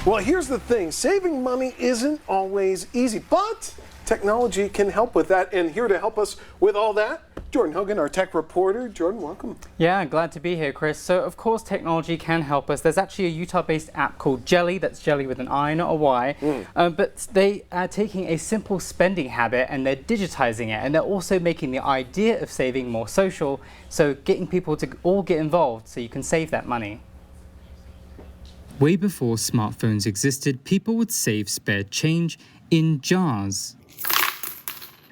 Well, here's the thing. Saving money isn't always easy, but technology can help with that. And here to help us with all that, Jordan Hogan, our tech reporter. Jordan, welcome. Yeah, glad to be here, Chris. So, of course, technology can help us. There's actually a Utah-based app called Jelli. That's Jelli with an I, not a Y. But they are taking a simple spending habit and they're digitizing it. And they're also making the idea of saving more social. So getting people to all get involved so you can save that money. Way before smartphones existed, people would save spare change in jars.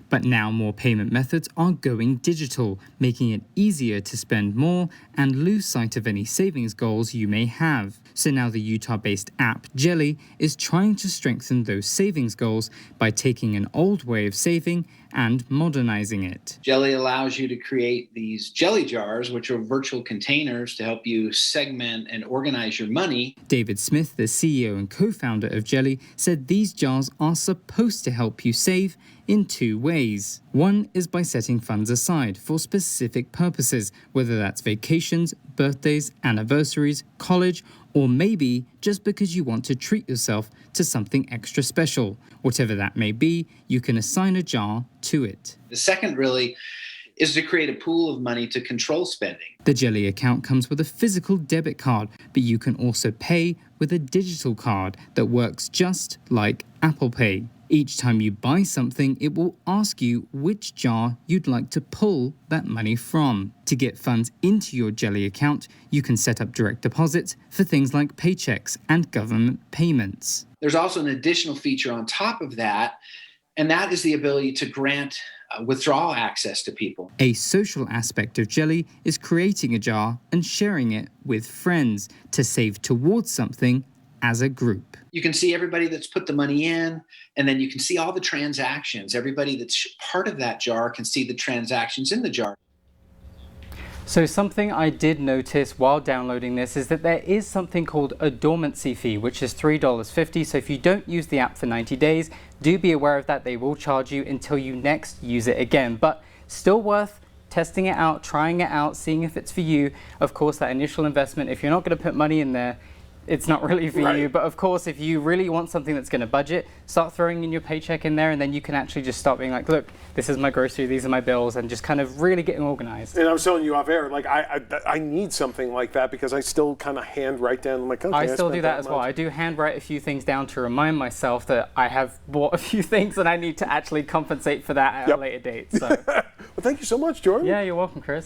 But now more payment methods are going digital, making it easier to spend more and lose sight of any savings goals you may have. So now the Utah-based app Jelli is trying to strengthen those savings goals by taking an old way of saving and modernizing it. Jelli allows you to create these jelly jars, which are virtual containers to help you segment and organize your money. David Smith, the CEO and co-founder of Jelli, said these jars are supposed to help you save in two ways. One is by setting funds aside for specific purposes, whether that's vacations, birthdays, anniversaries, college, or maybe just because you want to treat yourself to something extra special. Whatever that may be, you can assign a jar to it. The second really is to create a pool of money to control spending. The Jelli account comes with a physical debit card, but you can also pay with a digital card that works just like Apple Pay. Each time you buy something, it will ask you which jar you'd like to pull that money from. To get funds into your Jelli account, you can set up direct deposits for things like paychecks and government payments. There's also an additional feature on top of that, and that is the ability to grant withdrawal access to people. A social aspect of Jelli is creating a jar and sharing it with friends to save towards something as a group. You can see everybody that's put the money in, and then you can see all the transactions. Everybody that's part of that jar can see the transactions in the jar. So something I did notice while downloading this is that there is something called a dormancy fee, which is $3.50. So if you don't use the app for 90 days, do be aware of that. They will charge you until you next use it again. But still worth testing it out, trying it out, seeing if it's for you. Of course, that initial investment, if you're not going to put money in there, it's not really for you. But of course, if you really want something that's going to budget, start throwing in your paycheck in there, and then you can actually just start being like, look, this is my grocery, these are my bills, and just kind of really getting organized. And I was telling you off air, like I need something like that because I still kind of hand write down, like, okay, I still do that as well. I do hand write a few things down to remind myself that I have bought a few things and I need to actually compensate for that at a later date. So. Well, thank you so much, Jordan. Yeah, you're welcome, Chris.